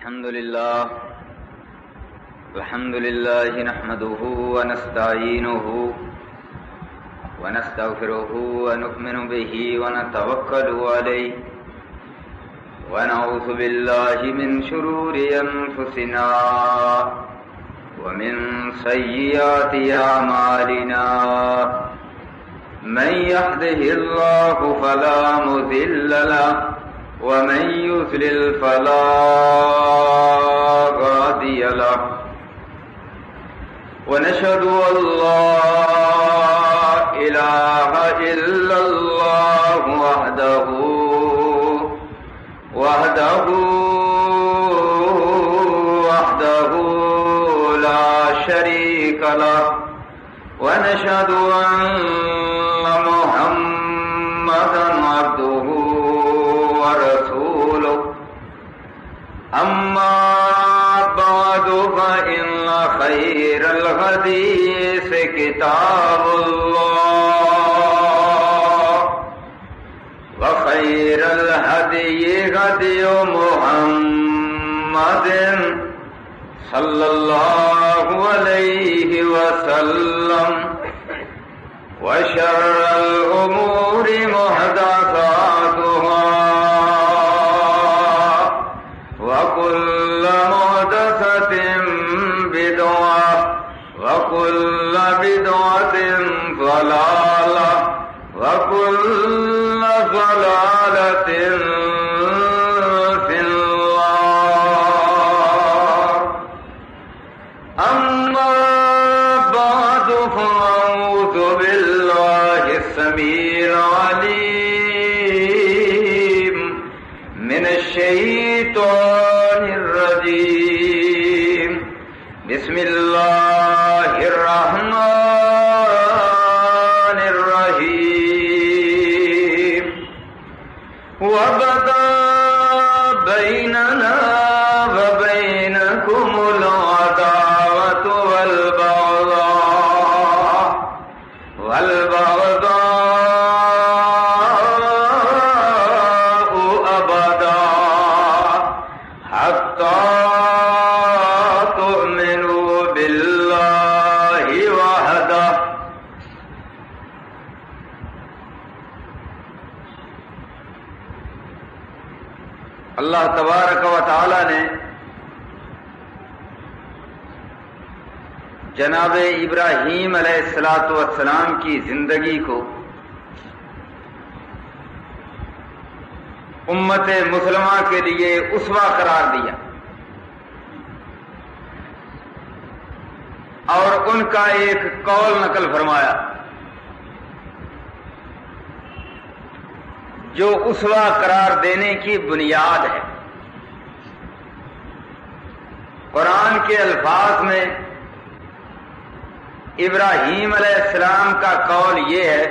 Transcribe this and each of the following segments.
الحمد لله نحمده ونستعينه ونستغفره ونؤمن به ونتوكل عليه ونعوذ بالله من شرور أنفسنا ومن سيئات أعمالنا من يهده الله فلا مضل له ومن يضلل فلا هادي له ونشهد أن لا إله إلا الله وحده لا شريك له ونشهد أن محمدا عبده ورسوله أما بعد فإن خير الحديث كتاب الله وخير الهدي هدي محمد صلى الله عليه وسلم وشر الأمور محدثاتها وكل محدثة بدعة وكل بدعة ضلالة وكل ضلالة في النار أما بعد فأعوذ بالله السميع العليم من الشيطان الرجيم بسم الله الرحمن الرحيم وبدا بيننا وبينكم العداوة والبغضاء أبدا حتى تؤمنوا بالله وحده اللہ تبارک و تعالی نے جناب ابراہیم علیہ السلام کی زندگی کو امت مسلمہ کے لیے اسوہ قرار دیا اور ان کا ایک قول نقل فرمایا جو اسوہ قرار دینے کی بنیاد ہے۔ قرآن کے الفاظ میں ابراہیم علیہ السلام کا قول یہ ہے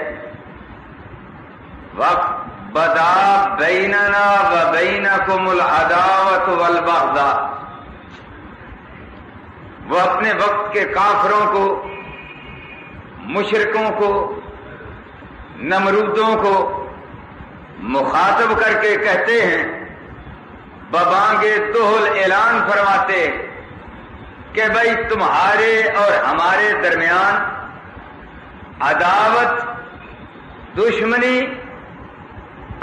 وقت بدا بیننا و بینکم العداوۃ والبغضاء، وہ اپنے وقت کے کافروں کو، مشرکوں کو، نمرودوں کو مخاطب کر کے کہتے ہیں، ببانگ دہل اعلان فرماتے کہ بھئی تمہارے اور ہمارے درمیان عداوت، دشمنی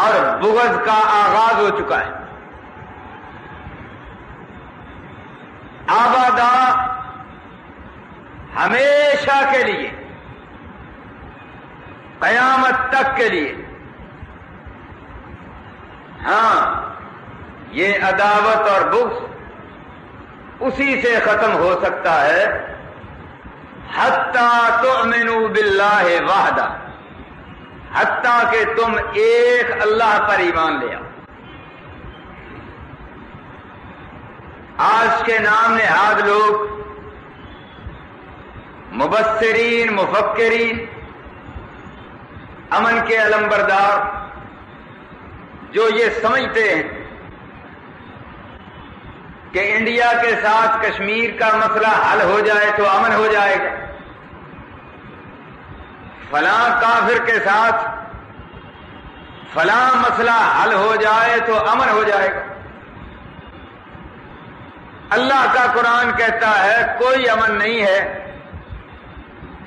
اور بغض کا آغاز ہو چکا ہے۔ آبادا ہمیشہ کے لیے، قیامت تک کے لیے۔ ہاں، یہ عداوت اور بغض اسی سے ختم ہو سکتا ہے حتیٰ تؤمنوا باللہ وحدہ، حتیٰ کہ تم ایک اللہ پر ایمان لے آؤ۔ آج کے نام نہاد لوگ مبصرین، مفکرین، امن کے علمبردار، جو یہ سمجھتے ہیں کہ انڈیا کے ساتھ کشمیر کا مسئلہ حل ہو جائے تو امن ہو جائے گا، فلاں کافر کے ساتھ فلاں مسئلہ حل ہو جائے تو امن ہو جائے گا۔ اللہ کا قرآن کہتا ہے کوئی امن نہیں ہے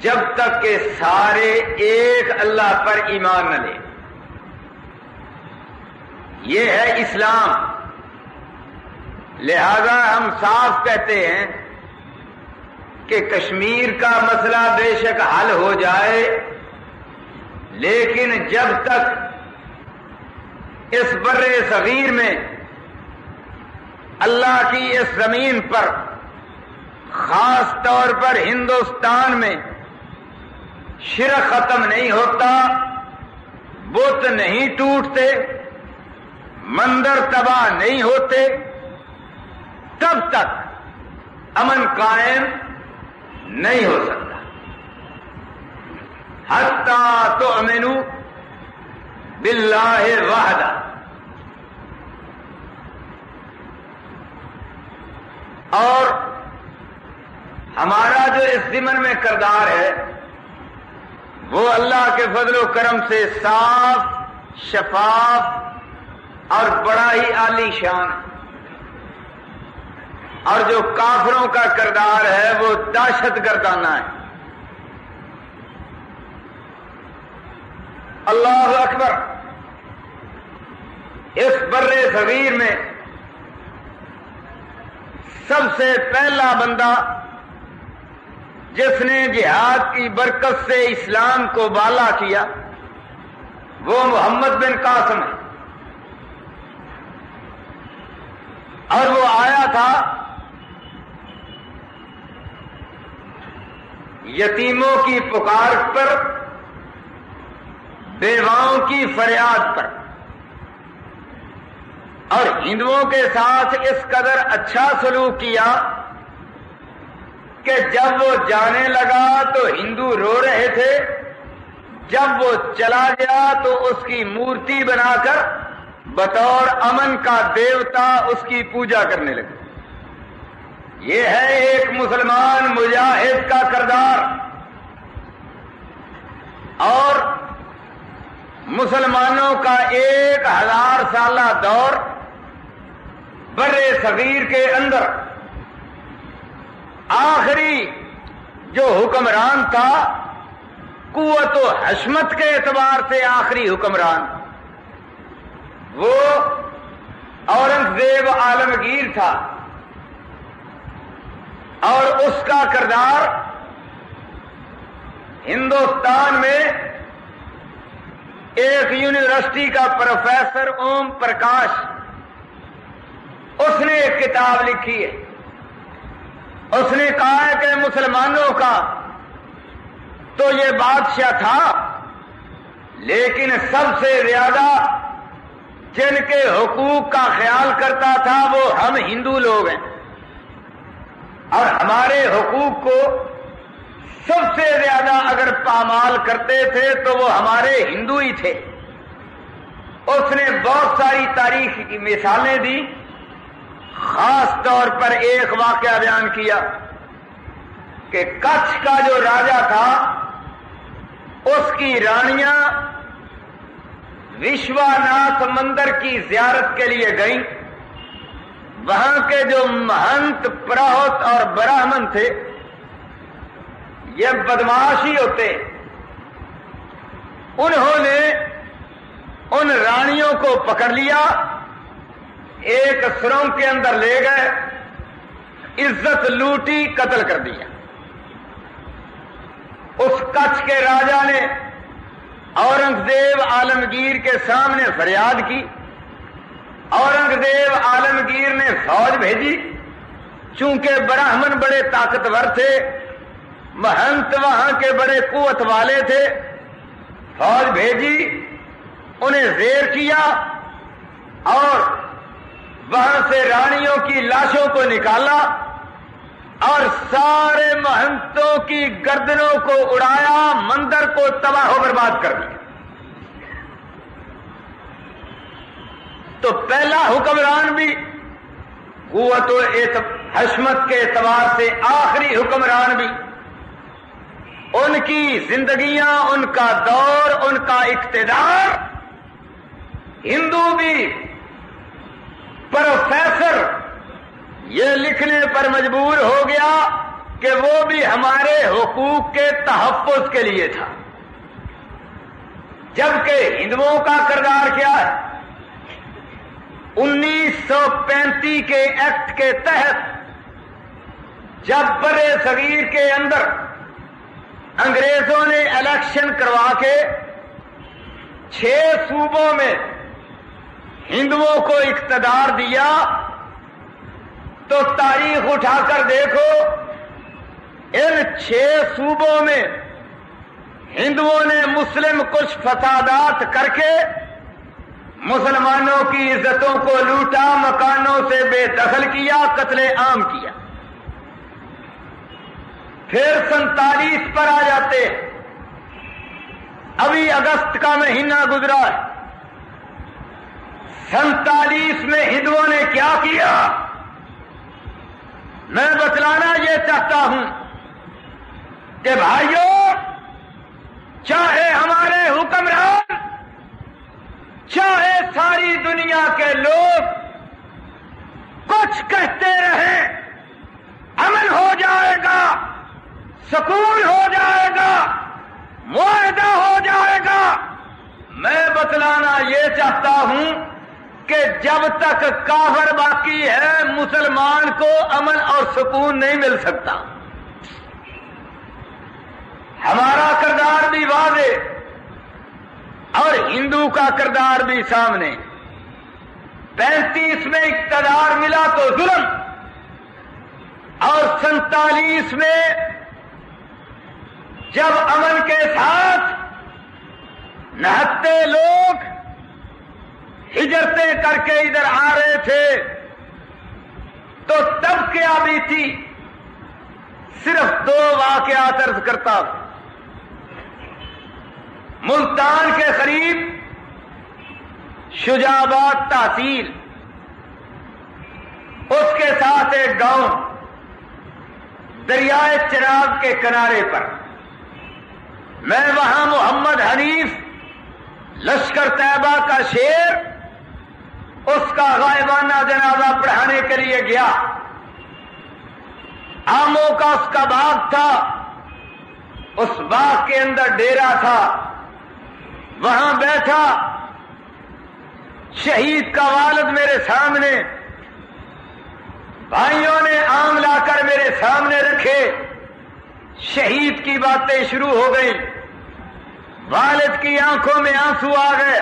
جب تک کہ سارے ایک اللہ پر ایمان نہ لیں. یہ ہے اسلام. لہذا ہم صاف کہتے ہیں کہ کشمیر کا مسئلہ بے شک حل ہو جائے، لیکن جب تک اس بر صغیر میں اللہ کی اس زمین پر، خاص طور پر ہندوستان میں، شرک ختم نہیں ہوتا، بت نہیں ٹوٹتے، مندر تباہ نہیں ہوتے، تب تک امن قائم نہیں ہو سکتا. حتی تؤمنوا باللہ وحدہ. اور ہمارا جو اس ضمن میں کردار ہے وہ اللہ کے فضل و کرم سے صاف، شفاف اور بڑا ہی عالی شان ہے. اور جو کافروں کا کردار ہے وہ دہشت گردانہ ہے. اللہ اکبر. اس بر صغیر میں سب سے پہلا بندہ جس نے جہاد کی برکت سے اسلام کو بالا کیا وہ محمد بن قاسم ہے. اور وہ آیا تھا یتیموں کی پکار پر، بیواؤں کی فریاد پر، اور ہندوؤں کے ساتھ اس قدر اچھا سلوک کیا کہ جب وہ جانے لگا تو ہندو رو رہے تھے، جب وہ چلا گیا تو اس کی مورتی بنا کر بطور امن کا دیوتا اس کی پوجا کرنے لگے. یہ ہے ایک مسلمان مجاہد کا کردار. اور مسلمانوں کا 1000 سالہ دور بر صغیر کے اندر آخری جو حکمران تھا، قوت و حشمت کے اعتبار سے آخری حکمران، وہ اورنگزیب عالمگیر تھا. اور اس کا کردار ہندوستان میں ایک یونیورسٹی کا پروفیسر اوم پرکاش، اس نے ایک کتاب لکھی ہے. اس نے کہا ہے کہ مسلمانوں کا تو یہ بادشاہ تھا، لیکن سب سے زیادہ جن کے حقوق کا خیال کرتا تھا وہ ہم ہندو لوگ ہیں، اور ہمارے حقوق کو سب سے زیادہ اگر پامال کرتے تھے تو وہ ہمارے ہندو ہی تھے. اس نے بہت ساری تاریخ کی مثالیں دی. خاص طور پر ایک واقعہ بیان کیا کہ کچھ کا جو راجا تھا اس کی رانیاں وشواناتھ مندر کی زیارت کے لیے گئیں. وہاں کے جو مہنت، پراہت اور براہمن تھے یہ بدماش ہی ہوتے. انہوں نے ان رانیوں کو پکڑ لیا، ایک سرنگ کے اندر لے گئے، عزت لوٹی، قتل کر دیا. اس کچھ کے راجا نے اورنگزیب عالمگیر کے سامنے فریاد کی. اورنگزیب عالمگیر نے فوج بھیجی. چونکہ براہمن بڑے طاقتور تھے، مہنت وہاں کے بڑے قوت والے تھے، فوج بھیجی، انہیں زیر کیا اور وہاں سے رانیوں کی لاشوں کو نکالا اور سارے مہنتوں کی گردنوں کو اڑایا، مندر کو تباہ و برباد کر دیا. تو پہلا حکمران بھی قوت و حشمت کے اعتبار سے آخری حکمران بھی، ان کی زندگیاں، ان کا دور، ان کا اقتدار. ہندو بھی پروفیسر یہ لکھنے پر مجبور ہو گیا کہ وہ بھی ہمارے حقوق کے تحفظ کے لیے تھا، جبکہ ہندوؤں کا کردار کیا ہے؟ 1935 کے ایکٹ کے تحت جب بر صغیر کے اندر انگریزوں نے الیکشن کروا کے 6 صوبوں میں ہندوؤں کو اقتدار دیا، تو تاریخ اٹھا کر دیکھو ان 6 صوبوں میں ہندوؤں نے مسلم کچھ فسادات کر کے مسلمانوں کی عزتوں کو لوٹا، مکانوں سے بے دخل کیا، قتل عام کیا۔ پھر 47 پر آ جاتے، ابھی اگست کا مہینہ گزرا ہے، 47 میں ہندوؤں نے کیا کیا؟ میں بتلانا یہ چاہتا ہوں کہ بھائیوں، چاہے ہمارے حکمران، چاہے ساری دنیا کے لوگ کچھ کہتے رہیں، امن ہو جائے گا، سکون ہو جائے گا، معاہدہ ہو جائے گا، میں بتلانا یہ چاہتا ہوں کہ جب تک کافر باقی ہے مسلمان کو امن اور سکون نہیں مل سکتا۔ ہمارا کردار بھی واضح اور ہندو کا کردار بھی سامنے۔ 35 میں اقتدار ملا تو ظلم، اور 47 میں جب امن کے ساتھ نہتے لوگ ہجرتیں کر کے ادھر آ رہے تھے، تو تب کیا بھی تھی؟ صرف 2 واقعات عرض کرتا ہوں۔ ملتان کے قریب شجاع آباد تحصیل، اس کے ساتھ ایک گاؤں دریائے چناب کے کنارے پر، میں وہاں محمد حنیف لشکر طیبہ کا شیر، اس کا غائبانہ جنازہ پڑھانے کے لیے گیا۔ آموں کا اس کا باغ تھا، اس باغ کے اندر ڈیرا تھا، وہاں بیٹھا، شہید کا والد میرے سامنے، بھائیوں نے آم لا کر میرے سامنے رکھے، شہید کی باتیں شروع ہو گئیں، والد کی آنکھوں میں آنسو آ گئے،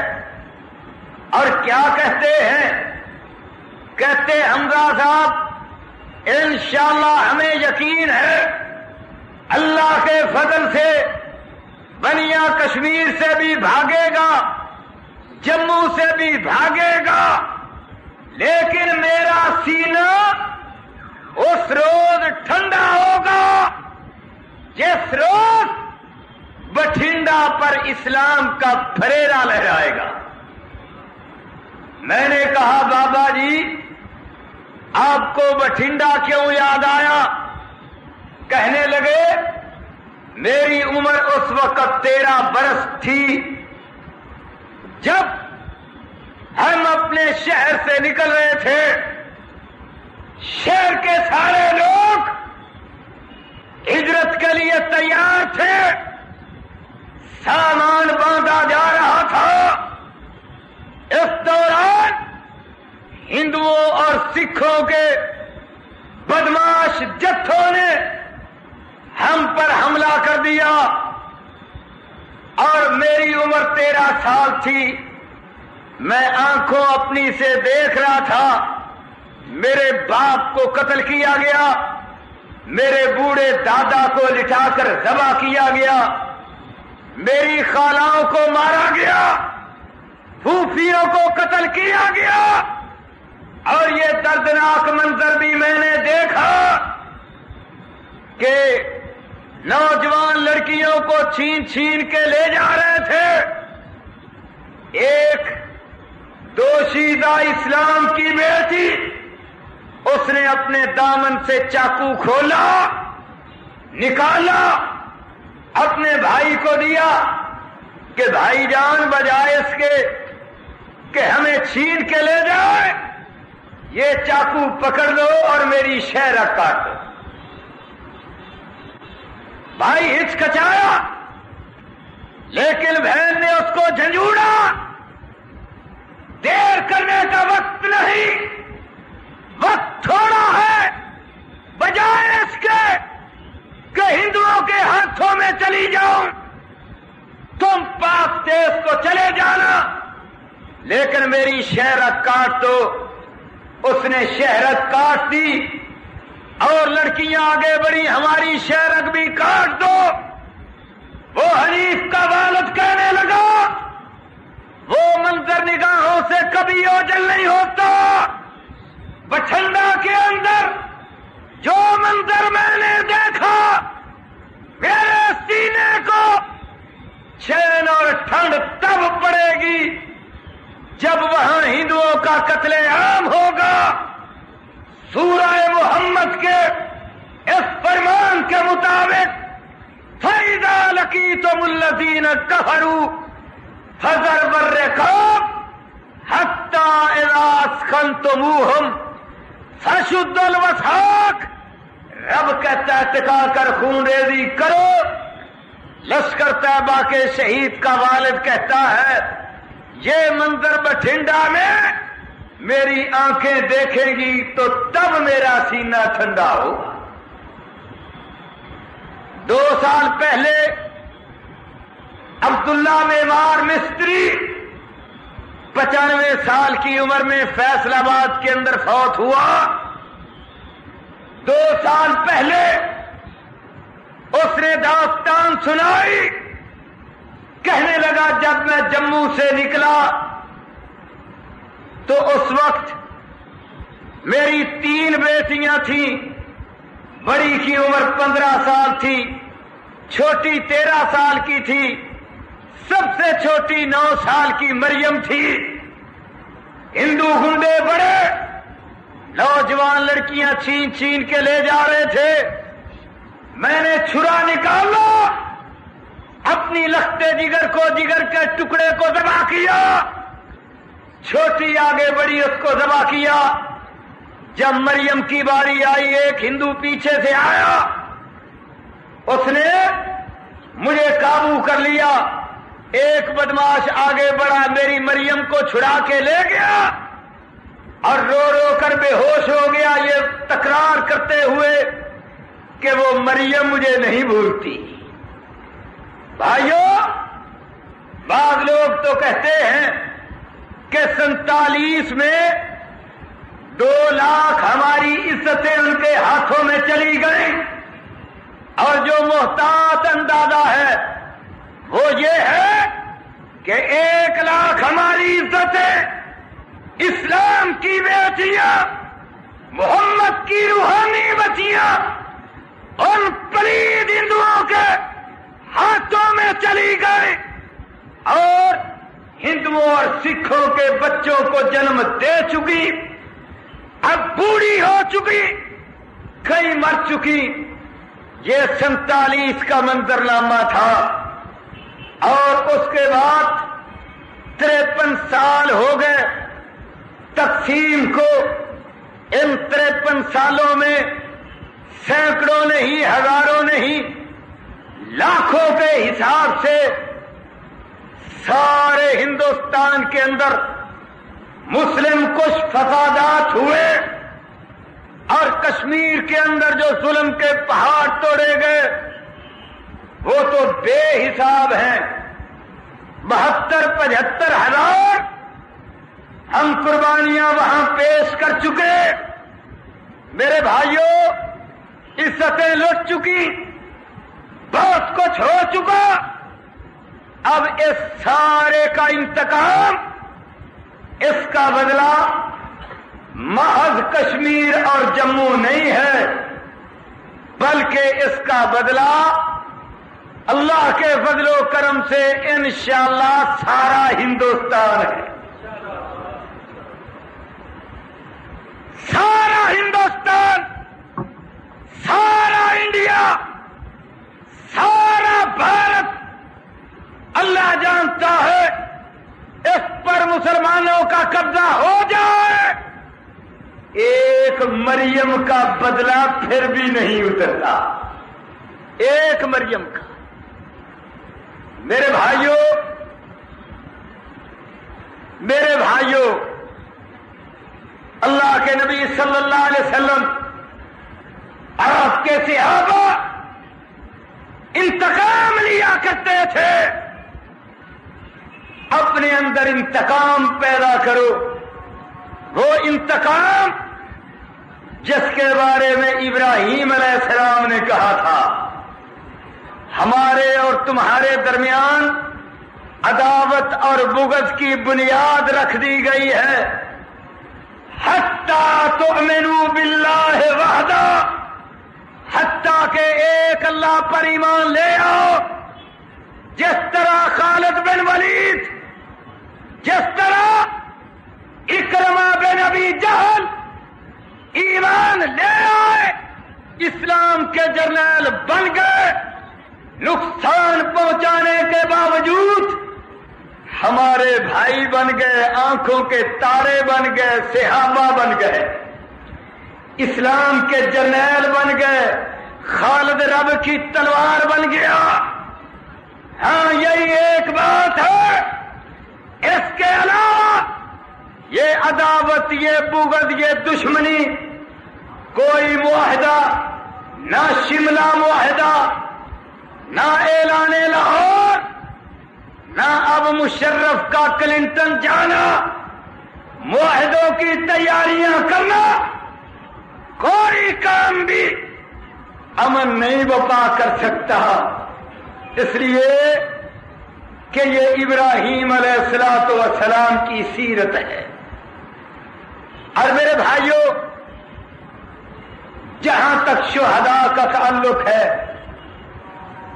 اور کیا کہتے ہیں؟ کہتے حمزہ صاحب انشاءاللہ ہمیں یقین ہے اللہ کے فضل سے بنیا کشمیر سے بھی بھاگے گا، جموں سے بھی بھاگے گا، لیکن میرا سینہ اس روز ٹھنڈا ہوگا جس روز بٹھنڈا پر اسلام کا پھریرا لہرائے گا۔ میں نے کہا بابا جی آپ کو بٹھنڈا کیوں یاد آیا؟ کہنے لگے میری عمر اس وقت 13 برس تھی جب ہم اپنے شہر سے نکل رہے تھے، شہر کے سارے لوگ ہجرت کے لیے تیار تھے، سامان باندھا جا رہا تھا، اس دوران ہندوؤں اور سکھوں کے بدماش جتھوں نے ہم پر حملہ کر دیا، اور میری عمر 13 سال تھی، میں آنکھوں اپنی سے دیکھ رہا تھا میرے باپ کو قتل کیا گیا، میرے بوڑھے دادا کو لٹا کر ذبح کیا گیا، میری خالاؤں کو مارا گیا، پھوپھیوں کو قتل کیا گیا، اور یہ دردناک منظر بھی میں نے دیکھا کہ نوجوان لڑکیوں کو چھین چھین کے لے جا رہے تھے۔ ایک دوشیزہ اسلام کی بیٹی، اس نے اپنے دامن سے چاقو کھولا، نکالا، اپنے بھائی کو دیا کہ بھائی جان بجائے اس کے کہ ہمیں چھین کے لے جائے، یہ چاقو پکڑ لو اور میری شہرت کاٹ دو۔ بھائی ہچکچایا، لیکن بہن نے اس کو جھنجھوڑا، دیر کرنے کا وقت نہیں، وقت تھوڑا ہے، بجائے اس کے کہ ہندوؤں کے ہاتھوں میں چلی جاؤں تم پاک دیش کو چلے جانا، لیکن میری شہرت کاٹ دو۔ اس نے شہرت کاٹ دی اور لڑکیاں آگے بڑھی، ہماری شہرت بھی کاٹ دو۔ وہ حنیف کا والد کہنے لگا، وہ منظر نگاہوں سے کبھی اوجھل نہیں ہوتا۔ بٹھنڈا کے اندر جو منظر میں نے دیکھا، میرے سینے کو چین اور ٹھنڈ تب پڑے گی جب وہاں ہندوؤں کا قتل عام ہوگا۔ سورہ محمد کے اس فرمان کے مطابق فَإِذَا لَقِيتُمُ الَّذِينَ كَفَرُوا فَضَرْبَ الرِّقَابِ حَتَّىٰ إِذَا أَثْخَنْتُمُوهُمْ فَشُدُّوا الْوَثَاقَ۔ رب کہتا ہے ٹکا کر خون ریزی کرو۔ لشکر طیبہ کے شہید کا والد کہتا ہے، یہ منظر بٹھنڈا میں میری آنکھیں دیکھیں گی تو تب میرا سینہ ٹھنڈا ہوگا۔ 2 سال پہلے عبداللہ معمار مستری 95 سال کی عمر میں فیصل آباد کے اندر فوت ہوا۔ 2 سال پہلے اس نے داستان سنائی، کہنے لگا جب میں جموں سے نکلا تو اس وقت میری 3 بیٹیاں تھیں، بڑی کی عمر 15 سال تھی، چھوٹی 13 سال کی تھی، سب سے چھوٹی 9 سال کی مریم تھی۔ ہندو گنڈے بڑے نوجوان لڑکیاں چھین چھین کے لے جا رہے تھے۔ میں نے چھرا نکالا، اپنی لختے جگر کو، جگر کے ٹکڑے کو ذبح کیا، چھوٹی آگے بڑی، اس کو ذبح کیا۔ جب مریم کی باری آئی، ایک ہندو پیچھے سے آیا، اس نے مجھے قابو کر لیا۔ ایک بدماش آگے بڑھا، میری مریم کو چھڑا کے لے گیا اور رو رو کر بے ہوش ہو گیا، یہ تکرار کرتے ہوئے کہ وہ مریم مجھے نہیں بھولتی۔ بھائیو، بعض لوگ تو کہتے ہیں کہ 47 میں 2 لاکھ ہماری عزتیں ان کے ہاتھوں میں چلی گئیں، اور جو محتاط اندازہ ہے وہ یہ ہے کہ 1 لاکھ ہماری عزتیں، اسلام کی بیٹیاں، محمد کی روحانی بچیاں ان پلید ہندوؤں کے ہاتھوں میں چلی گئی، اور ہندوؤں اور سکھوں کے بچوں کو جنم دے چکی، اب بوڑھی ہو چکی، کئی مر چکی۔ یہ 47 کا منظرنامہ تھا، اور اس کے بعد 53 سال ہو گئے تقسیم کو۔ ان 53 سالوں میں سینکڑوں نہیں، ہزاروں نہیں، لاکھوں کے حساب سے سارے ہندوستان کے اندر مسلم کش فسادات ہوئے، اور کشمیر کے اندر جو ظلم کے پہاڑ توڑے گئے وہ تو بے حساب ہیں۔ 72-75 ہزار ہم قربانیاں وہاں پیش کر چکے۔ میرے بھائیوں، عزتیں لٹ چکی، بہت کچھ ہو چکا، اب اس سارے کا انتقام، اس کا بدلہ محض کشمیر اور جموں نہیں ہے، بلکہ اس کا بدلہ اللہ کے فضل و کرم سے انشاءاللہ سارا ہندوستان ہے۔ سارا ہندوستان، سارا انڈیا، سارا بھارت اللہ جانتا ہے اس پر مسلمانوں کا قبضہ ہو جائے ایک مریم کا بدلہ پھر بھی نہیں اترتا، ایک مریم کا۔ میرے بھائیوں، اللہ کے نبی صلی اللہ علیہ وسلم آپ کے صحابہ انتقام لیا کرتے تھے۔ اپنے اندر انتقام پیدا کرو، وہ انتقام جس کے بارے میں ابراہیم علیہ السلام نے کہا تھا ہمارے اور تمہارے درمیان عداوت اور بغض کی بنیاد رکھ دی گئی ہے، حتیٰ تؤمنوا باللہ وحدہ، حتیٰ کہ ایک اللہ پر ایمان لے آؤ۔ جس طرح خالد بن ولید، جس طرح اکرمہ بن ابی جہل ایمان لے آئے، اسلام کے جرنیل بن گئے، نقصان پہنچانے کے باوجود ہمارے بھائی بن گئے، آنکھوں کے تارے بن گئے، صحابہ بن گئے، اسلام کے جرنیل بن گئے، خالد رب کی تلوار بن گیا۔ ہاں یہی ایک بات ہے، اس کے علاوہ یہ عداوت، یہ بغض، یہ دشمنی، کوئی معاہدہ، نہ شملہ معاہدہ، نہ اعلان لاہور، نہ اب مشرف کا کلنٹن جانا، معاہدوں کی تیاریاں کرنا، کوئی کام بھی امن نہیں برپا کر سکتا، اس لیے کہ یہ ابراہیم علیہ السلام کی سیرت ہے۔ اور میرے بھائیوں، جہاں تک شہداء کا تعلق ہے،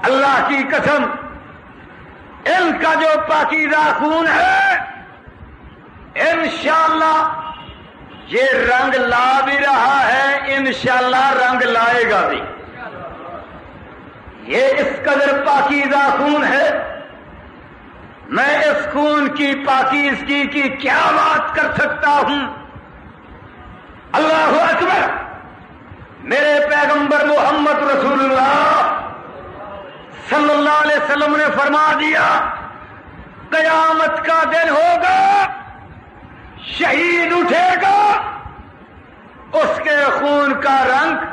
اللہ کی قسم، ان کا جو پاکیزہ خون ہے، انشاءاللہ یہ رنگ لا بھی رہا ہے، انشاءاللہ رنگ لائے گا بھی۔ یہ اس قدر پاکیزہ خون ہے، میں اس خون کی پاکیزگی کی کیا بات کر سکتا ہوں۔ اللہ اکبر، میرے پیغمبر محمد رسول اللہ صلی اللہ علیہ وسلم نے فرما دیا، قیامت کا دن ہوگا، شہید اٹھے گا، اس کے خون کا رنگ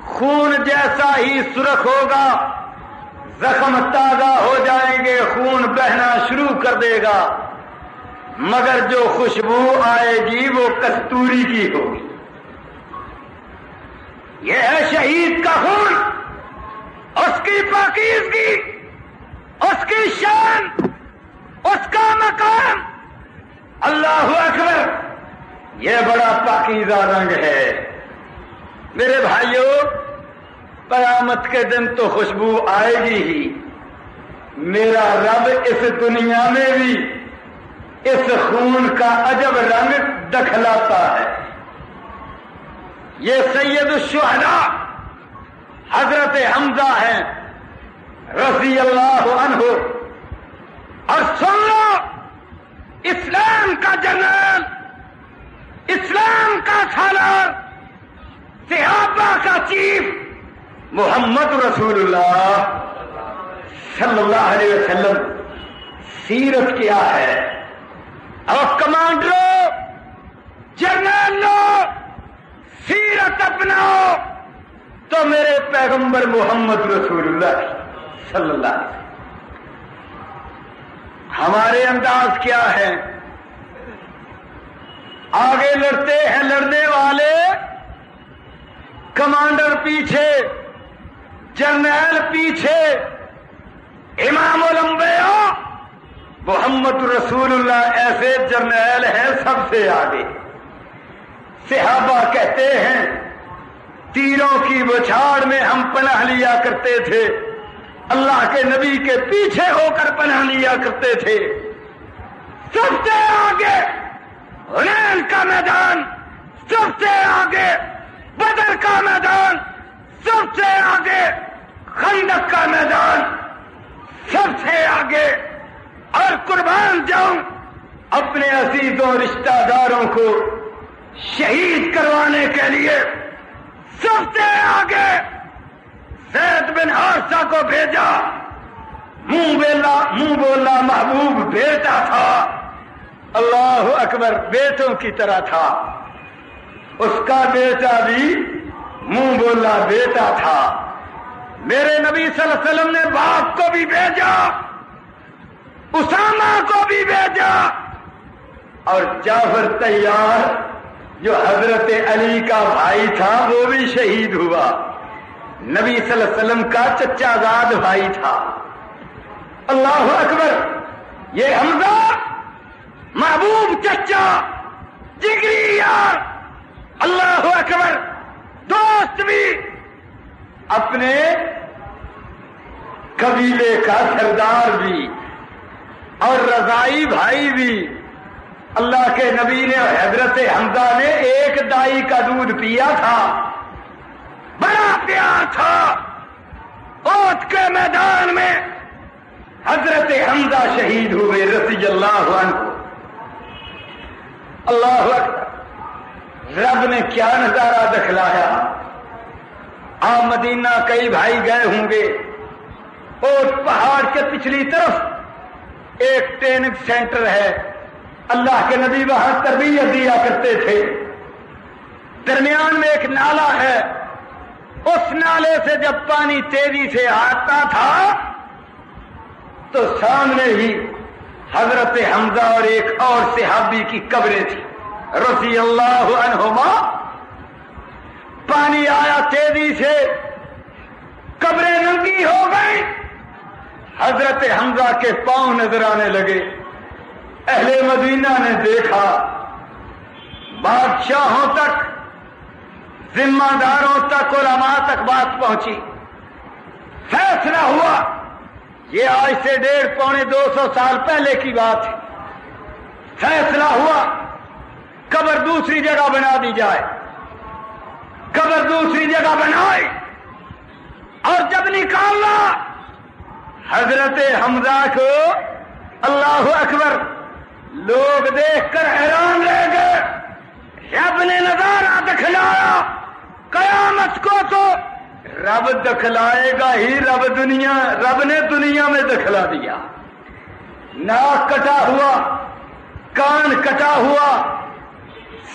خون جیسا ہی سرخ ہوگا، زخم تازہ ہو جائیں گے، خون بہنا شروع کر دے گا، مگر جو خوشبو آئے گی وہ کستوری کی ہوگی۔ یہ ہے شہید کا خون، اس کی پاکیزگی، اس کی شان، اس کا مقام، اللہ اکبر، یہ بڑا پاکیزہ رنگ ہے۔ میرے بھائیوں، قیامت کے دن تو خوشبو آئے گی ہی، میرا رب اس دنیا میں بھی اس خون کا عجب رنگ دکھلاتا ہے۔ یہ سید الشہداء حضرت حمزہ ہیں رضی اللہ عنہ، اور سن لو، اسلام کا جنرل، اسلام کا سالار، صحابہ کا چیف محمد رسول اللہ صلی اللہ علیہ وسلم، سیرت کیا ہے؟ اور کمانڈروں، جنرلوں، سیرت اپناؤ تو میرے پیغمبر محمد رسول اللہ صلی اللہ علیہ وسلم۔ ہمارے انداز کیا ہے؟ آگے لڑتے ہیں لڑنے والے، کمانڈر پیچھے، جرنیل پیچھے، امام الانبیاء محمد رسول اللہ ایسے جرنیل ہیں سب سے آگے۔ صحابہ کہتے ہیں تیروں کی بچھاڑ میں ہم پناہ لیا کرتے تھے، اللہ کے نبی کے پیچھے ہو کر پناہ لیا کرتے تھے۔ سب سے آگے حنین کا میدان، سب سے آگے بدر کا میدان، سب سے آگے خندق کا میدان، سب سے آگے، اور قربان جاؤں اپنے عزیزوں رشتہ داروں کو شہید کروانے کے لیے سب سے آگے زید بن حارثہ کو بھیجا. منہ بولا محبوب بیٹا تھا. اللہ اکبر، بیٹوں کی طرح تھا. اس کا بیٹا بھی منہ بولا بیٹا تھا. میرے نبی صلی اللہ علیہ وسلم نے باپ کو بھی بھیجا، اسامہ کو بھی بھیجا، اور جعفر طیار جو حضرت علی کا بھائی تھا وہ بھی شہید ہوا. نبی صلی اللہ علیہ وسلم کا چچا زاد بھائی تھا. اللہ اکبر، یہ حمزہ محبوب چچا، جگری یار، اللہ اکبر، دوست بھی، اپنے قبیلے کا سردار بھی، اور رضائی بھائی بھی. اللہ کے نبی نے اور حضرت حمزہ نے ایک دائی کا دودھ پیا تھا، بڑا پیار تھا. اوت کے میدان میں حضرت حمزہ شہید ہوئے رضی اللہ عنہ. اللہ اکبر، رب نے کیا نظارہ دکھلایا. آپ مدینہ کئی بھائی گئے ہوں گے، اور پہاڑ کے پچھلی طرف ایک ٹریننگ سینٹر ہے. اللہ کے نبی وہاں تربیت دیا کرتے تھے. درمیان میں ایک نالا ہے، اس نالے سے جب پانی تیزی سے آتا تھا تو سامنے ہی حضرت حمزہ اور ایک اور صحابی کی قبریں تھی رضی اللہ عنہما. پانی آیا تیزی سے، قبریں ننگی ہو گئی، حضرت حمزہ کے پاؤں نظر آنے لگے. اہل مدینہ نے دیکھا، بادشاہوں تک، ذمہ داروں تک، علماء تک بات پہنچی. فیصلہ ہوا، یہ آج سے 150-200 سال پہلے کی بات ہے. فیصلہ ہوا قبر دوسری جگہ بنا دی جائے. قبر دوسری جگہ بنائی، اور جب نکالنا حضرت حمزہ کو، اللہ اکبر، لوگ دیکھ کر حیران رہ گئے. رب نے نظارہ دکھلایا. قیامت کو تو رب دکھلائے گا ہی. رب نے دنیا میں دکھلا دیا. ناک کٹا ہوا، کان کٹا ہوا،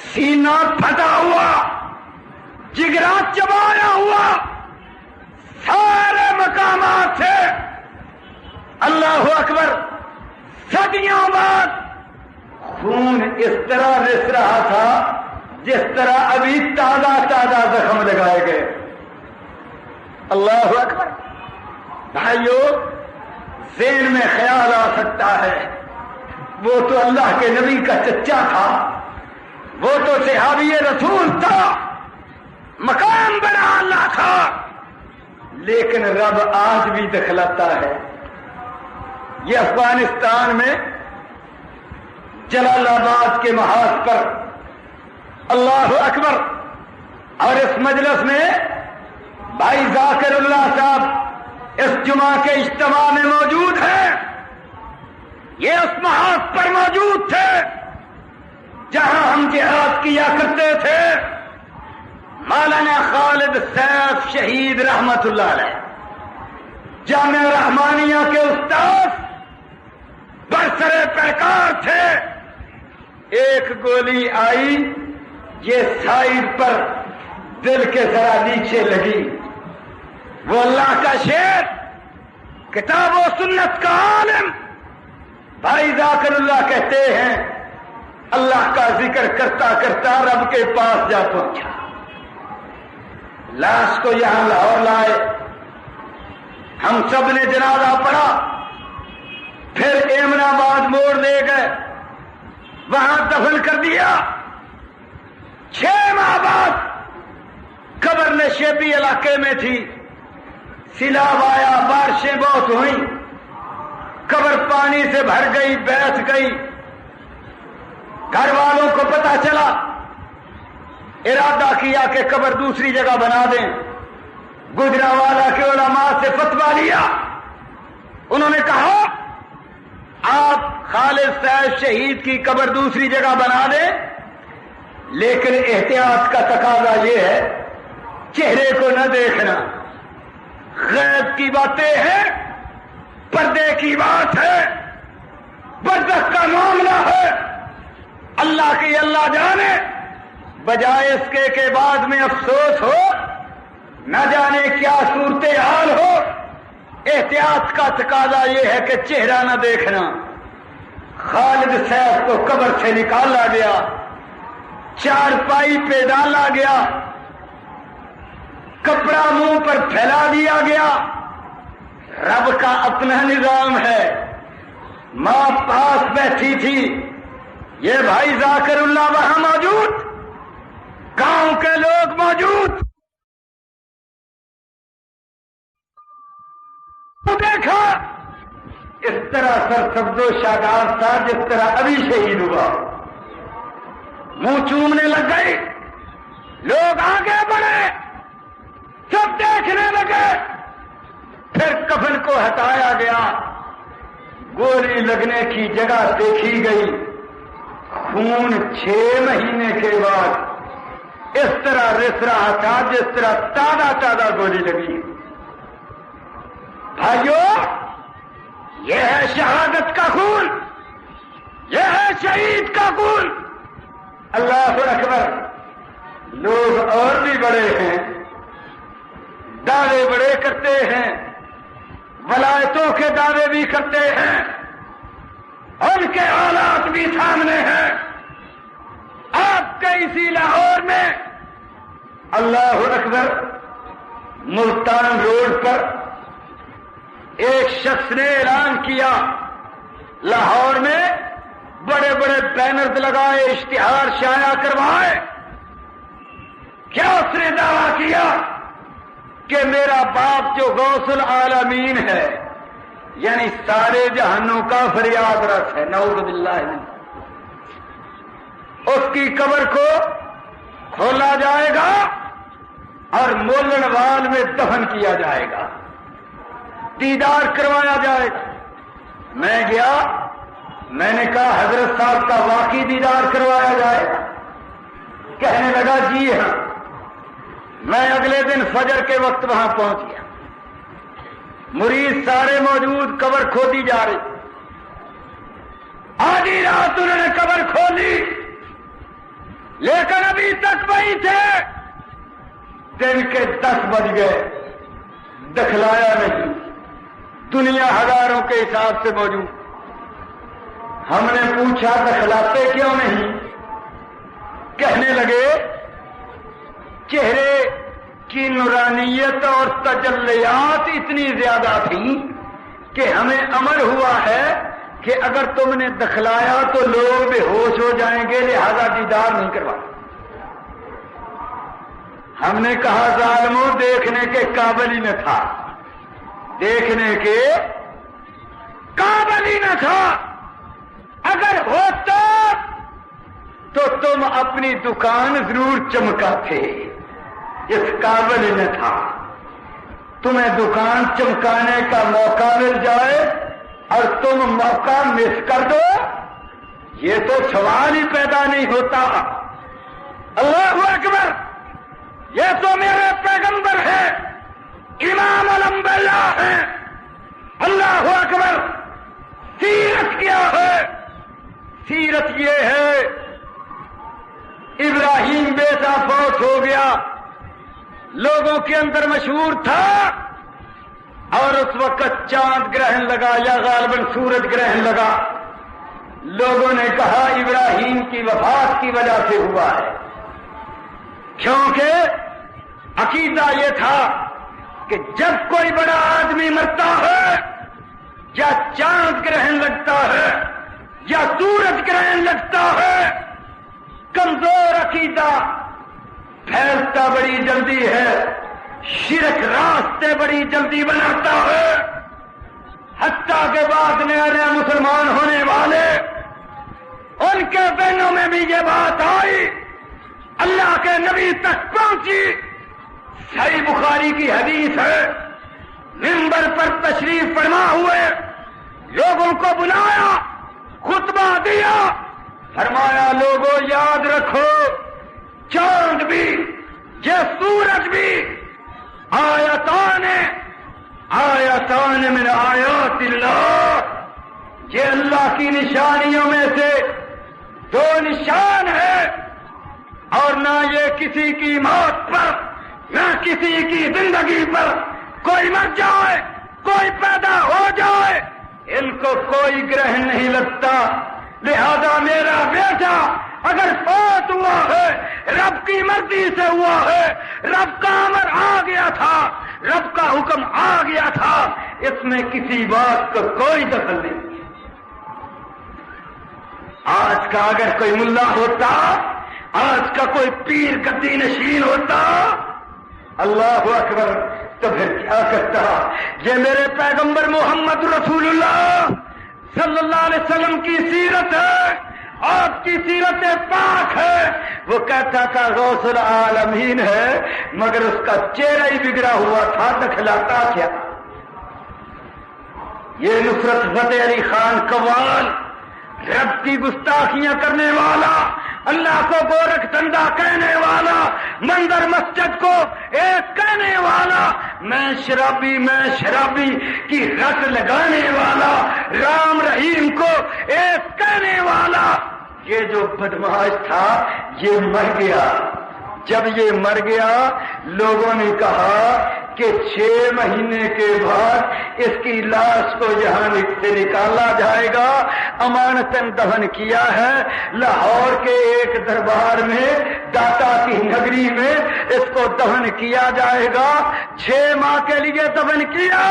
سینہ پھٹا ہوا، جگرا چبایا ہوا، سارے مقامات سے اللہ اکبر صدیوں بعد خون اس طرح رس رہا تھا جس طرح ابھی تازہ زخم لگائے گئے. اللہ اکبر. بھائیو، ذہن میں خیال آ سکتا ہے وہ تو اللہ کے نبی کا چچا تھا، وہ تو صحابی رسول تھا، مقام بڑا اللہ تھا، لیکن رب آج بھی دکھلاتا ہے. یہ افغانستان میں جلال آباد کے محاذ پر، اللہ اکبر، اور اس مجلس میں بھائی ذاکر اللہ صاحب اس جمعہ کے اجتماع میں موجود ہیں. یہ اس محاذ پر موجود تھے جہاں ہم جہاد کیا کرتے تھے. مولانا خالد سیف شہید رحمت اللہ علیہ، جامعہ رحمانیہ کے استاد، برسر پیکار تھے. ایک گولی آئی، یہ سائڈ پر دل کے ذرا نیچے لگی. وہ اللہ کا شیر، کتاب و سنت کا عالم بھائی ذاکر اللہ کہتے ہیں، اللہ کا ذکر کرتا کرتا رب کے پاس جا پہنچا. لاش کو یہاں لاہور لائے، ہم سب نے جنازہ پڑھا، پھر ایمن آباد موڑ لے گئے، وہاں دفن کر دیا. 6 ماہ بعد قبر نشیبی علاقے میں تھی، سیلاب آیا، بارشیں بہت ہوئیں، قبر پانی سے بھر گئی، بیٹھ گئی. گھر والوں کو پتا چلا، ارادہ کیا کہ قبر دوسری جگہ بنا دیں. گجرانوالہ کے علماء سے فتویٰ لیا. انہوں نے کہا آپ خالد صاحب شہید کی قبر دوسری جگہ بنا دیں، لیکن احتیاط کا تقاضا یہ ہے چہرے کو نہ دیکھنا. غیب کی باتیں ہیں، پردے کی بات ہے، برزخ کا معاملہ ہے. اللہ کی اللہ جانے، بجائے اس کے بعد میں افسوس ہو، نہ جانے کیا صورتحال ہو. احتیاط کا تقاضا یہ ہے کہ چہرہ نہ دیکھنا. خالد سیف کو قبر سے نکالا گیا، چارپائی پہ ڈالا گیا، کپڑا منہ پر پھیلا دیا گیا. رب کا اپنا نظام ہے. ماں پاس بیٹھی تھی، یہ بھائی ذاکر اللہ وہاں موجود، گاؤں کے لوگ موجود. دیکھا اس طرح سر سبز و شاداب تھا جس طرح ابھی شہید ہوا. منہ چومنے لگ گئی، لوگ آگے بڑھے، سب دیکھنے لگے. پھر کفن کو ہٹایا گیا، گولی لگنے کی جگہ دیکھی گئی. خون 6 مہینے کے بعد اس طرح رس رہا تھا جس طرح تازہ گولی لگی. بھائیو، یہ ہے شہادت کا خون، یہ ہے شہید کا خون. اللہ اکبر. لوگ اور بھی بڑے ہیں، دعوے بڑے کرتے ہیں، ولایتوں کے دعوے بھی کرتے ہیں، ان کے حالات بھی سامنے ہیں. آپ کے اسی لاہور میں اللہ اکبر ملتان روڈ پر ایک شخص نے اعلان کیا، لاہور میں بڑے بڑے بینرز لگائے، اشتہار شائع کروائے. کیا اس نے دعویٰ کیا کہ میرا باپ جو غوث العالمین ہے، یعنی سارے جہانوں کا فریاد رس ہے، نعوذ باللہ من، اس کی قبر کو کھولا جائے گا اور مولن وال میں دفن کیا جائے گا، دیدار کروایا جائے گا. میں گیا، میں نے کہا حضرت صاحب کا واقعی دیدار کروایا جائے گا؟ کہنے لگا جی ہاں. میں اگلے دن فجر کے وقت وہاں پہنچ گیا، مرید سارے موجود، قبر کھودی جا رہی. آدھی رات انہوں نے قبر کھولی، لیکن ابھی تک وہی تھے. دن کے 10 بج گئے، دکھلایا نہیں. دنیا ہزاروں کے حساب سے موجود. ہم نے پوچھا دکھلاتے کیوں نہیں؟ کہنے لگے چہرے کی نورانیت اور تجلیات اتنی زیادہ تھیں کہ ہمیں امر ہوا ہے کہ اگر تم نے دکھلایا تو لوگ بے ہوش ہو جائیں گے، لہذا دیدار نہیں کروا. ہم نے کہا ظالموں، دیکھنے کے قابل ہی نہ تھا، دیکھنے کے قابل ہی نہ تھا. اگر ہوتا تو تم اپنی دکان ضرور چمکاتے، اس قابل ہی نہ تھا. تمہیں دکان چمکانے کا موقع مل جائے اور تم موقع مس کر دو، یہ تو سوال ہی پیدا نہیں ہوتا. اللہ اکبر. یہ تو میرے پیغمبر ہے، امام الانبیاء ہے. اللہ اکبر. سیرت کیا ہے؟ سیرت یہ ہے، ابراہیم بیٹا فوت ہو گیا، لوگوں کے اندر مشہور تھا، اور اس وقت چاند گرہن لگا یا غالباً سورج گرہن لگا. لوگوں نے کہا ابراہیم کی وفات کی وجہ سے ہوا ہے، کیونکہ عقیدہ یہ تھا کہ جب کوئی بڑا آدمی مرتا ہے، یا چاند گرہن لگتا ہے یا سورج گرہن لگتا ہے، کمزور عقیدہ پھیلتا بڑی جلدی ہے، شرک راستے بڑی جلدی بناتا ہے. حتیٰ کے بعد نئے نئے مسلمان ہونے والے، ان کے بہنوں میں بھی یہ بات آئی، اللہ کے نبی تک پہنچی. صحیح بخاری کی حدیث ہے، منبر پر تشریف فرما ہوئے، لوگوں کو بلایا، خطبہ دیا، فرمایا لوگوں یاد رکھو چاند بھی، یہ سورج بھی آیتان من آیات اللہ، یہ اللہ کی نشانیوں میں سے دو نشان ہے، اور نہ یہ کسی کی موت پر نہ کسی کی زندگی پر، کوئی مر جائے کوئی پیدا ہو جائے ان کو کوئی گرہن نہیں لگتا۔ لہذا میرا بیٹا اگر فوت ہوا ہے رب کی مرضی سے ہوا ہے، رب کا امر آ گیا تھا، رب کا حکم آ گیا تھا، اس میں کسی بات کو کوئی دخل نہیں۔ آج کا اگر کوئی ملا ہوتا، آج کا کوئی پیر گدی نشین ہوتا، اللہ اکبر، تو پھر کیا کرتا؟ یہ میرے پیغمبر محمد رسول اللہ صلی اللہ علیہ وسلم کی سیرت ہے، آپ کی سیرت پاک ہے۔ وہ کہتا تھا غوث العالمین ہے، مگر اس کا چہرہ ہی بگڑا ہوا تھا، دکھلاتا کیا؟ یہ نصرت فتح علی خان قوال، رب کی گستاخیاں کرنے والا، اللہ کو گورکھ دھندا کہنے والا، منظر مسجد کو ایک کہنے والا، میں شرابی کی رٹ لگانے والا، رام رحیم کو ایک کہنے والا، یہ جو بدماش تھا یہ مر گیا۔ جب یہ مر گیا لوگوں نے کہا کہ 6 مہینے کے بعد اس کی لاش کو یہاں سے نکالا جائے گا، امانتاً دفن کیا ہے لاہور کے ایک دربار میں، داتا کی نگری میں اس کو دفن کیا جائے گا، 6 ماہ کے لیے دفن کیا۔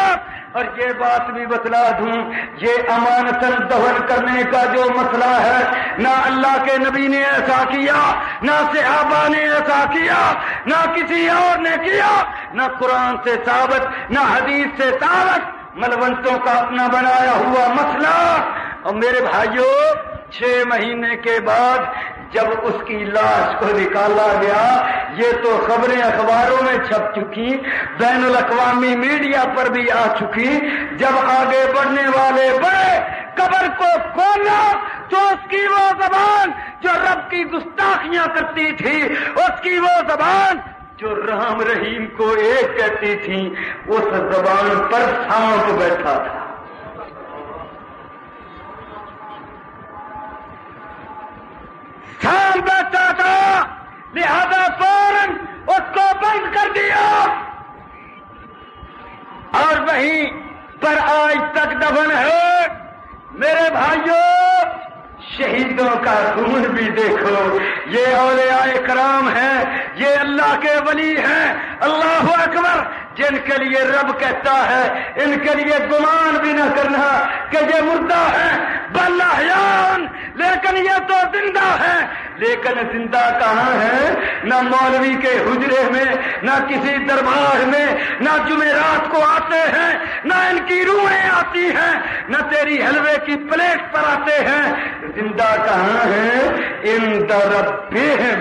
اور یہ بات بھی بتلا دوں، یہ امانتاً دفن کرنے کا جو مسئلہ ہے، نہ اللہ کے نبی نے ایسا کیا، نہ صحابہ نے ایسا کیا، نہ کسی اور نے کیا، نہ قرآن سے ثابت نہ حدیث سے ثابت، ملونتوں کا اپنا بنایا ہوا مسئلہ۔ اور میرے بھائیوں 6 مہینے کے بعد جب اس کی لاش کو نکالا گیا، یہ تو خبریں اخباروں میں چھپ چکی، بین الاقوامی میڈیا پر بھی آ چکی۔ جب آگے بڑھنے والے بڑے قبر کو کھولا تو اس کی وہ زبان جو رب کی گستاخیاں کرتی تھی، اس کی وہ زبان جو رام رحیم کو ایک کہتی تھی، اس زبان پر سانپ بیٹھا تھا۔ سانپ بیٹھا تھا، لہذا فوراً اس کو بند کر دیا، اور وہیں پر آج تک دفن ہے۔ میرے بھائیوں شہیدوں کا خون بھی دیکھو، یہ اولیاء کرام ہیں، یہ اللہ کے ولی ہیں، اللہ اکبر، جن کے لیے رب کہتا ہے ان کے لیے گمان بھی نہ کرنا کہ یہ مردہ ہے، بل احیاء، لیکن یہ تو زندہ ہے۔ لیکن زندہ کہاں ہے؟ نہ مولوی کے حجرے میں، نہ کسی دربار میں، نہ جمعرات کو آتے ہیں، نہ ان کی روحیں آتی ہیں، نہ تیری حلوے کی پلیٹ پر آتے ہیں۔ زندہ کہاں ہے؟ عند ربہم،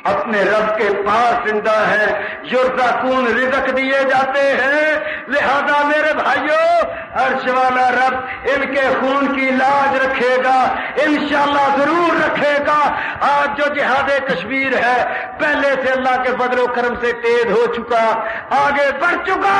اپنے رب کے پاس زندہ ہے، یرزقون، رزق دیے جاتے ہیں۔ لہذا میرے بھائیوں عرش والا رب ان کے خون کی لاج رکھے گا، انشاءاللہ ضرور رکھے گا۔ آج جو جہاد کشمیر ہے پہلے سے اللہ کے فضل و کرم سے تیز ہو چکا، آگے بڑھ چکا،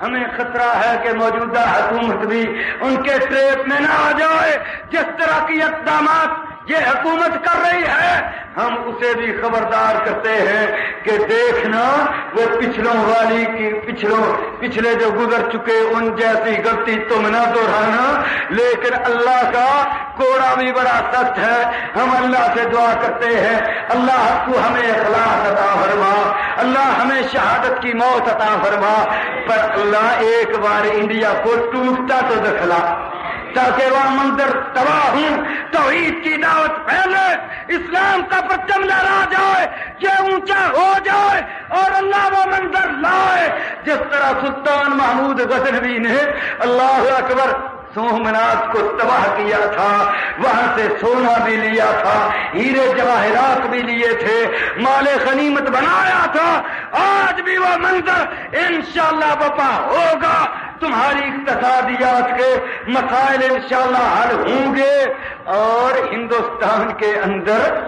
ہمیں خطرہ ہے کہ موجودہ حکومت بھی ان کے ٹریپ میں نہ آ جائے۔ جس طرح کی اقدامات یہ حکومت کر رہی ہے ہم اسے بھی خبردار کرتے ہیں کہ دیکھنا وہ پچھلے جو گزر چکے ان جیسی غلطی تم نہ دہرانا۔ لیکن اللہ کا کوڑا بھی بڑا سخت ہے، ہم اللہ سے دعا کرتے ہیں اللہ کو ہمیں اخلاص عطا فرما، اللہ ہمیں شہادت کی موت عطا فرما، پر اللہ ایک بار انڈیا کو ٹوٹتا تو دکھلا تاکہ وہ منظر تباہ ہوں، توحید کی دعوت پھیلے، اسلام کا پرچم لہرا جائے، یہ اونچا ہو جائے، اور اللہ وہ منظر لائے جس طرح سلطان محمود غزنوی نے اللہ اکبر سومنات کو تباہ کیا تھا، وہاں سے سونا بھی لیا تھا، ہیرے جواہرات بھی لیے تھے، مال غنیمت بنایا تھا۔ آج بھی وہ منظر انشاءاللہ بپا ہوگا، تمہاری اقتصادیات کے مسائل انشاءاللہ حل ہوں گے، اور ہندوستان کے اندر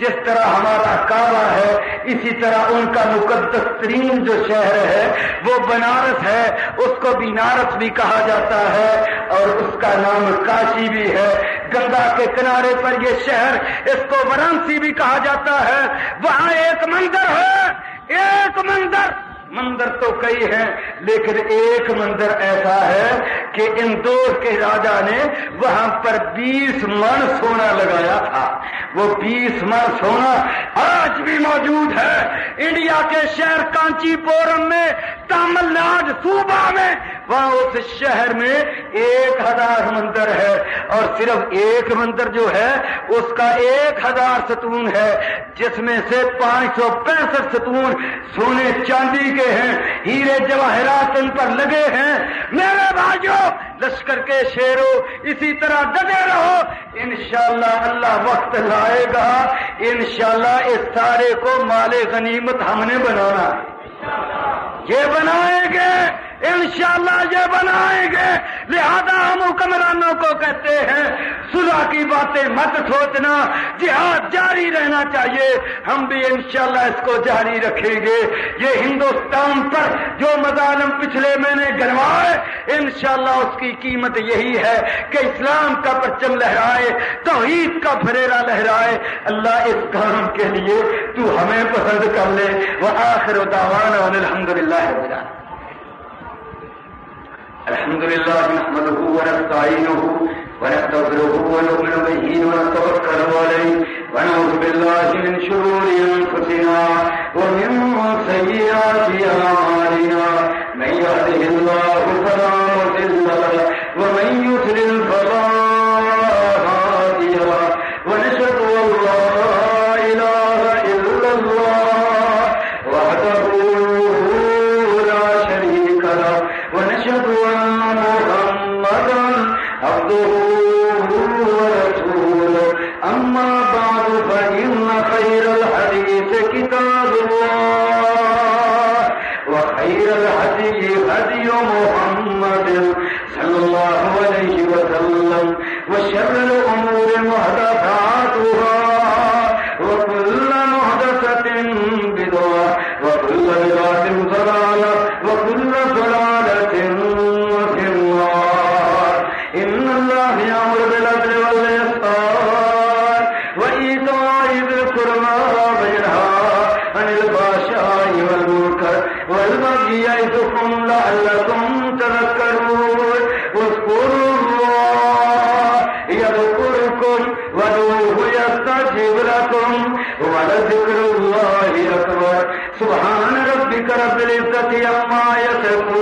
جس طرح ہمارا کعبہ ہے اسی طرح ان کا مقدس ترین جو شہر ہے وہ بنارس ہے، اس کو بینارس بھی کہا جاتا ہے اور اس کا نام کاشی بھی ہے۔ گنگا کے کنارے پر یہ شہر، اس کو وارانسی بھی کہا جاتا ہے۔ وہاں ایک مندر ہے، ایک مندر تو کئی ہیں لیکن ایک مندر ایسا ہے کہ اندور کے راجا نے وہاں پر 20 من سونا لگایا تھا۔ وہ 20 من سونا آج بھی موجود ہے۔ انڈیا کے شہر کانچی پورم میں، تامل ناڈو صوبہ میں، وہاں اس شہر میں 1000 مندر ہے اور صرف ایک مندر جو ہے اس کا 1000 ستون ہے، جس میں سے 565 ستون سونے چاندی کے ہیں، ہیرے جواہرات ان پر لگے ہیں۔ میرے بھائیوں، لشکر کے شیروں، اسی طرح ڈٹے رہو، انشاءاللہ اللہ وقت لائے گا، انشاءاللہ اس سارے کو مال غنیمت ہم نے بنانا ہے، یہ بنائیں گے انشاءاللہ، یہ بنائیں گے۔ لہذا ہم حکمرانوں کو کہتے ہیں صلح کی باتیں مت سوچنا، جہاد جاری رہنا چاہیے، ہم بھی انشاءاللہ اس کو جاری رکھیں گے۔ یہ ہندوستان پر جو مظالم پچھلے مہینے گنوائے، انشاءاللہ اس کی قیمت یہی ہے کہ اسلام کا پرچم لہرائے، توحید کا پھریرا لہرائے۔ اللہ اس کام کے لیے تو ہمیں پسند کر لے۔ وآخر دعوانا ان الحمدللہ رب العالمین۔ الحمد لله نحمده ونستعينه ونستغفره ونؤمن به ونتوكل عليه ونعوذ بالله من شرور أنفسنا ومن سيئات أعمالنا، من يهده الله فلا مضل له ومن يضلل فلا هادي له، ونشهد أن لا إله إلا الله وحده لا شريك له، ونشهد أن محمدا عبده ورسوله، أما بعد فإن خير الحديث كتاب الله، وخير الهدي هدي محمد صلى الله عليه وسلم، وشر الأمور محدثاتها، وكل محدثة بدعة، وكل بدعة ضلالة، وكل ضلالة في النار۔ إن الله يأمر بالعدل والإحسان وإيتاء ذي القربى وينهى عن الفحشاء والمنكر والبغي يعظكم لعلكم تذكرون، واذكروا الله يذكركم وادعوه يستجب لكم، ولذكر الله أكبر۔ سبحان ربك رب العزة عما يصفون